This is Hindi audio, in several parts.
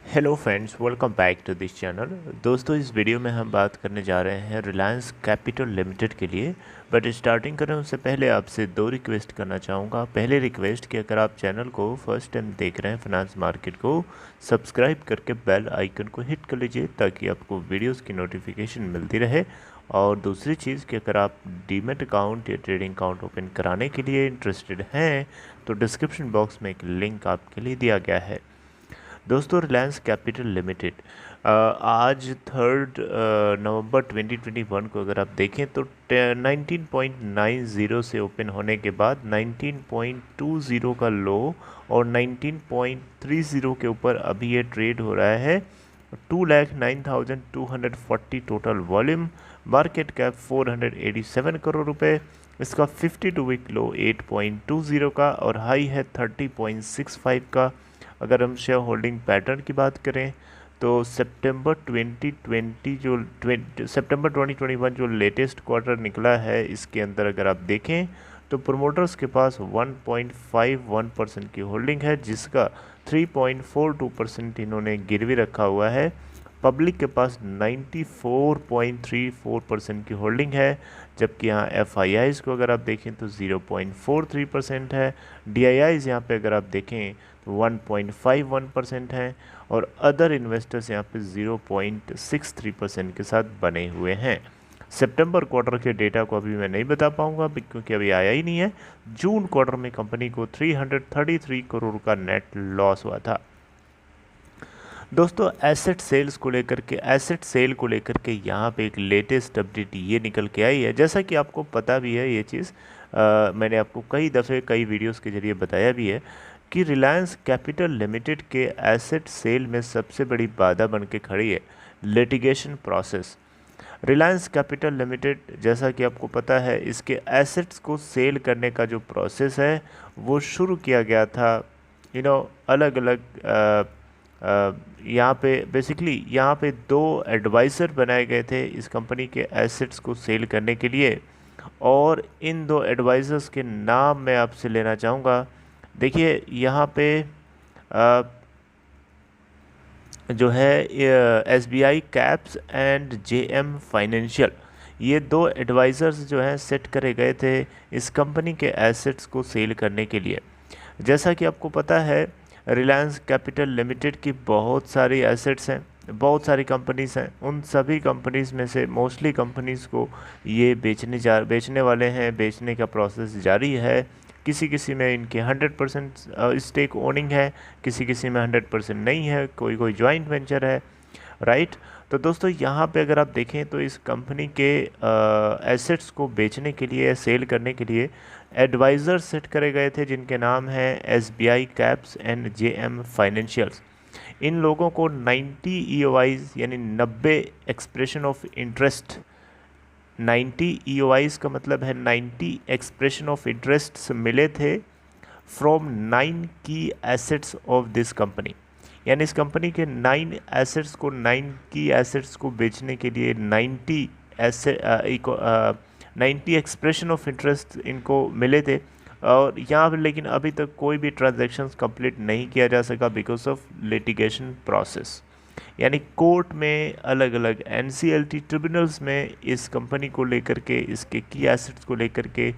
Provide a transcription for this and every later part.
Hello friends, welcome back to this channel. दोस्तों, इस वीडियो में हम बात करने जा रहे हैं रिलायंस कैपिटल लिमिटेड के लिए। बट स्टार्टिंग करें उससे पहले आपसे दो रिक्वेस्ट करना चाहूँगा। पहले रिक्वेस्ट कि अगर आप चैनल को फर्स्ट टाइम देख रहे हैं फाइनेंस मार्केट को, सब्सक्राइब करके बेल आइकन को हिट कर लीजिए ताकि आपको वीडियोज़ की नोटिफिकेशन मिलती रहे। और दूसरी चीज़ कि अगर आप डीमेट अकाउंट या ट्रेडिंग अकाउंट ओपन कराने के लिए इंटरेस्टेड हैं तो डिस्क्रिप्शन बॉक्स में एक लिंक आपके लिए दिया गया है। दोस्तों, रिलायंस कैपिटल लिमिटेड आज 3 नवंबर 2021 को अगर आप देखें तो 19.90 से ओपन होने के बाद 19.20 का लो और 19.30 के ऊपर अभी ये ट्रेड हो रहा है। 2,09,240 total volume, market cap 487 crore रुपए। इसका 52 वीक लो 8.20 का और हाई है 30.65 का। अगर हम शेयर होल्डिंग पैटर्न की बात करें तो सितंबर 2021 जो लेटेस्ट क्वार्टर निकला है, इसके अंदर अगर आप देखें तो प्रोमोटर्स के पास 1.51% की होल्डिंग है, जिसका 3.42% इन्होंने गिरवी रखा हुआ है। पब्लिक के पास 94.34% की होल्डिंग है, जबकि यहाँ एफ को अगर आप देखें तो 0.43% है। डी यहाँ पे अगर आप देखें तो 1.51% है और अदर इन्वेस्टर्स यहाँ पे 0.63% के साथ बने हुए हैं। सितंबर क्वार्टर के डेटा को अभी मैं नहीं बता पाऊंगा क्योंकि अभी आया ही नहीं है। जून क्वार्टर में कंपनी को 333 करोड़ का नेट लॉस हुआ था। दोस्तों, एसेट सेल को लेकर के यहाँ पे एक लेटेस्ट अपडेट ये निकल के आई है। जैसा कि आपको पता भी है ये चीज़, मैंने आपको कई दफ़े कई वीडियोस के जरिए बताया भी है कि रिलायंस कैपिटल लिमिटेड के एसेट सेल में सबसे बड़ी बाधा बन के खड़ी है litigation process. Reliance capital limited, जैसा कि आपको पता है, इसके एसेट्स को सेल करने का जो प्रोसेस है वो शुरू किया गया था। अलग अलग यहाँ पे बेसिकली यहाँ पे दो एडवाइज़र बनाए गए थे इस कंपनी के एसेट्स को सेल करने के लिए, और इन दो एडवाइज़र्स के नाम मैं आपसे लेना चाहूँगा। देखिए यहाँ पे जो है SBI Caps and JM financial, ये दो एडवाइज़र्स जो हैं सेट करे गए थे इस कंपनी के एसेट्स को सेल करने के लिए। जैसा कि आपको पता है, रिलायंस कैपिटल लिमिटेड की बहुत सारी एसेट्स हैं, बहुत सारी कंपनीज़ हैं। उन सभी कंपनीज़ में से मोस्टली कंपनीज़ को ये बेचने वाले हैं, बेचने का प्रोसेस जारी है। किसी किसी में इनके 100% स्टेक ओनिंग है, किसी किसी में 100% नहीं है, कोई कोई जॉइंट वेंचर है, राइट। तो दोस्तों, यहाँ पे अगर आप देखें तो इस कंपनी के एसेट्स को बेचने के लिए, सेल करने के लिए एडवाइज़र सेट करे गए थे जिनके नाम हैं SBI Caps and JM Financials. इन लोगों को 90 EOIs यानी 90 एक्सप्रेशन ऑफ इंटरेस्ट, 90 EOIs का मतलब है 90 एक्सप्रेशन ऑफ इंटरेस्ट मिले थे फ्रॉम 9 की एसेट्स ऑफ दिस कंपनी। यानी इस कंपनी के 9 एसेट्स को, 9 की एसेट्स को बेचने के लिए 90 एक्सप्रेशन ऑफ इंटरेस्ट इनको मिले थे। और यहाँ पर लेकिन अभी तक कोई भी ट्रांजैक्शंस कंप्लीट नहीं किया जा सका बिकॉज ऑफ लिटिगेशन प्रोसेस। यानी कोर्ट में, अलग अलग NCLT ट्रिब्यूनल्स में इस कंपनी को लेकर के, इसके की एसेट्स को लेकर के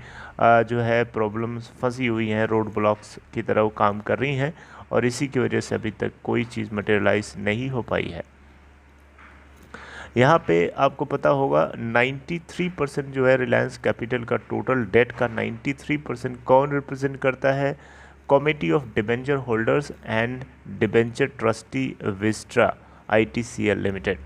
जो है प्रॉब्लम्स फंसी हुई हैं, रोड ब्लॉक्स की तरह वो काम कर रही हैं, और इसी की वजह से अभी तक कोई चीज़ मटेरियलाइज नहीं हो पाई है। यहाँ पे आपको पता होगा 93% जो है रिलायंस कैपिटल का टोटल डेट का 93% कौन रिप्रेजेंट करता है? Committee of debenture holders and debenture trustee Vistra ITCL limited,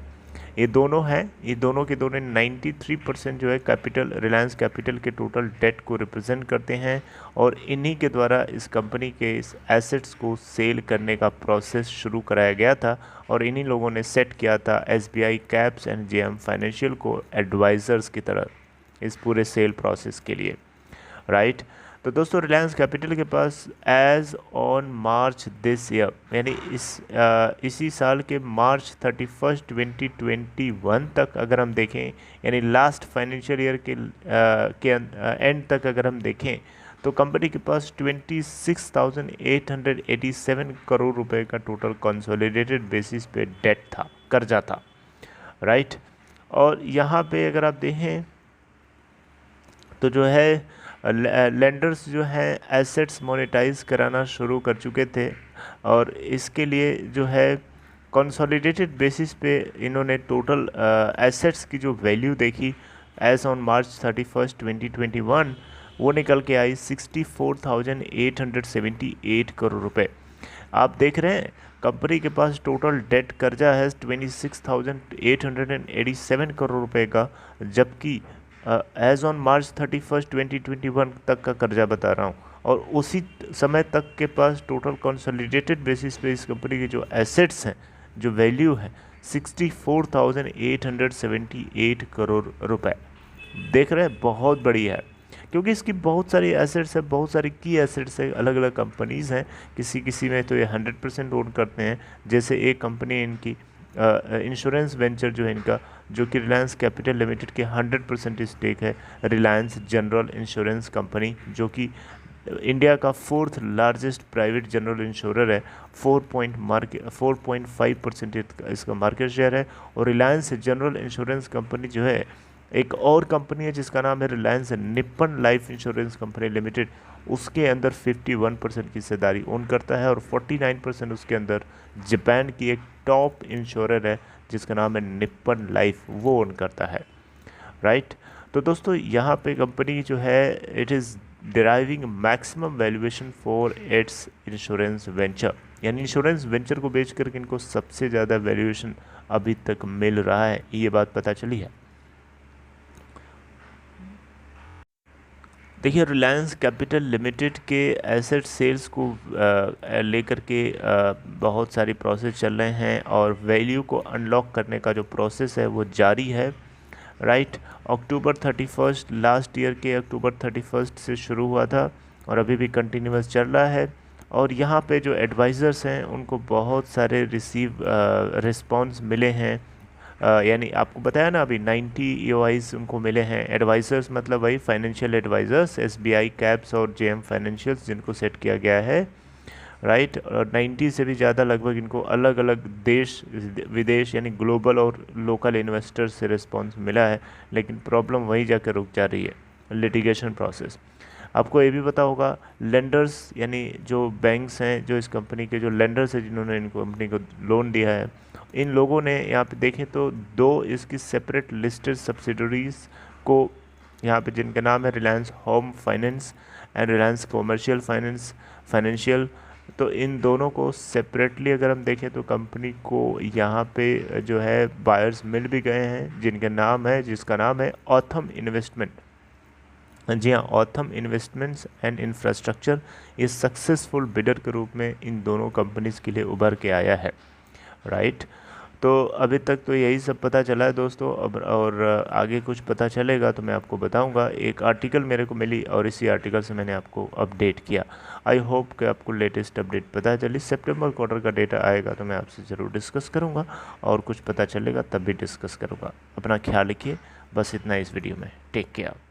ये दोनों हैं। ये दोनों के दोनों 93% जो है कैपिटल, रिलायंस कैपिटल के टोटल डेट को रिप्रेजेंट करते हैं, और इन्हीं के द्वारा इस कंपनी के इस एसेट्स को सेल करने का प्रोसेस शुरू कराया गया था, और इन्हीं लोगों ने सेट किया था SBI Caps and JM financial को एडवाइज़र्स की तरह इस पूरे सेल प्रोसेस के लिए, राइट। तो दोस्तों, रिलायंस कैपिटल के पास as on March this year, यानी इसी साल के मार्च 31, 2021 तक अगर हम देखें, यानी लास्ट फाइनेंशियल ईयर के एंड तक अगर हम देखें तो कंपनी के पास 26,887 करोड़ रुपए का टोटल कंसोलिडेटेड बेसिस पे डेट था, कर्जा था, राइट। और यहाँ पे अगर आप देखें तो जो है लेंडर्स जो हैं एसेट्स मोनेटाइज कराना शुरू कर चुके थे, और इसके लिए जो है कंसोलिडेटेड बेसिस पे इन्होंने टोटल एसेट्स की जो वैल्यू देखी एज ऑन मार्च 31, 2021, वो निकल के आई 64,878 करोड़ रुपए। आप देख रहे हैं कंपनी के पास टोटल डेट कर्जा है 26,887 करोड़ रुपए का, जबकि एज ऑन मार्च 31, 2021 तक का कर्जा बता रहा हूँ, और उसी समय तक के पास टोटल कंसोलिडेटेड बेसिस पे इस कंपनी के जो एसेट्स हैं, जो वैल्यू है 64,878 करोड़ रुपए। देख रहे हैं बहुत बड़ी है, क्योंकि इसकी बहुत सारी एसेट्स है, बहुत सारी की एसेट्स है, अलग अलग कंपनीज़ हैं, किसी में तो ये 100% ओन करते हैं। जैसे एक कंपनी इनकी इंश्योरेंस वेंचर जो है इनका, जो कि रिलायंस कैपिटल लिमिटेड के 100% स्टेक है, रिलायंस जनरल इंश्योरेंस कंपनी, जो कि इंडिया का 4th largest private general insurer है, 4.5% इसका मार्केट शेयर है। और रिलायंस जनरल इंश्योरेंस कंपनी जो है, एक और कंपनी है जिसका नाम है Reliance Nippon life insurance company limited, उसके अंदर 51% की हिस्सेदारी ओन करता है, और 49% उसके अंदर जापान की एक टॉप इंश्योरर है जिसका नाम है निप्पन लाइफ, वो ओन करता है, राइट। तो दोस्तों यहाँ पे कंपनी जो है it is deriving maximum valuation for its insurance venture, यानी इंश्योरेंस वेंचर को बेच करके इनको सबसे ज़्यादा वैल्यूएशन अभी तक मिल रहा है, ये बात पता चली है। देखिए रिलायंस कैपिटल लिमिटेड के एसेट सेल्स को लेकर के बहुत सारी प्रोसेस चल रहे हैं, और वैल्यू को अनलॉक करने का जो प्रोसेस है वो जारी है, राइट। अक्टूबर 31 लास्ट ईयर के अक्टूबर 31 से शुरू हुआ था और अभी भी कंटिन्यूस चल रहा है। और यहाँ पे जो एडवाइज़र्स हैं उनको बहुत सारे रिस्पॉन्स मिले हैं, यानी आपको बताया ना अभी 90 EOIs उनको मिले हैं। एडवाइज़र्स मतलब वही फाइनेंशियल एडवाइज़र्स, SBI कैप्स और JM फाइनेंशियल्स जिनको सेट किया गया है, राइट। और 90 से भी ज़्यादा लगभग इनको अलग अलग देश विदेश यानी ग्लोबल और लोकल इन्वेस्टर्स से रिस्पॉन्स मिला है, लेकिन प्रॉब्लम वहीं जाकर रुक जा रही है, लिटिगेशन प्रोसेस। आपको ये भी पता होगा लेंडर्स यानी जो बैंक्स हैं, जो इस कंपनी के जो लेंडर्स हैं जिन्होंने इन कंपनी को लोन दिया है, इन लोगों ने यहाँ पे देखें तो 2 इसकी सेपरेट लिस्टेड सब्सिडरीज़ को यहाँ पे, जिनका नाम है Reliance home finance and Reliance commercial financial, तो इन दोनों को सेपरेटली अगर हम देखें तो कंपनी को यहाँ पे जो है बायर्स मिल भी गए हैं, जिसका नाम है ऑथम इन्वेस्टमेंट। जी हाँ, ऑथम इन्वेस्टमेंट्स एंड इंफ्रास्ट्रक्चर ये सक्सेसफुल बिडर के रूप में इन दोनों कंपनीज़ के लिए उभर के आया है, राइट। तो अभी तक तो यही सब पता चला है दोस्तों, अब और आगे कुछ पता चलेगा तो मैं आपको बताऊंगा। एक आर्टिकल मेरे को मिली और इसी आर्टिकल से मैंने आपको अपडेट किया। आई होप कि आपको लेटेस्ट अपडेट पता चली। सितंबर क्वार्टर का डेटा आएगा तो मैं आपसे ज़रूर डिस्कस करूंगा, और कुछ पता चलेगा तब भी डिस्कस करूंगा। अपना ख्याल रखिए, बस इतना इस वीडियो में। Take care.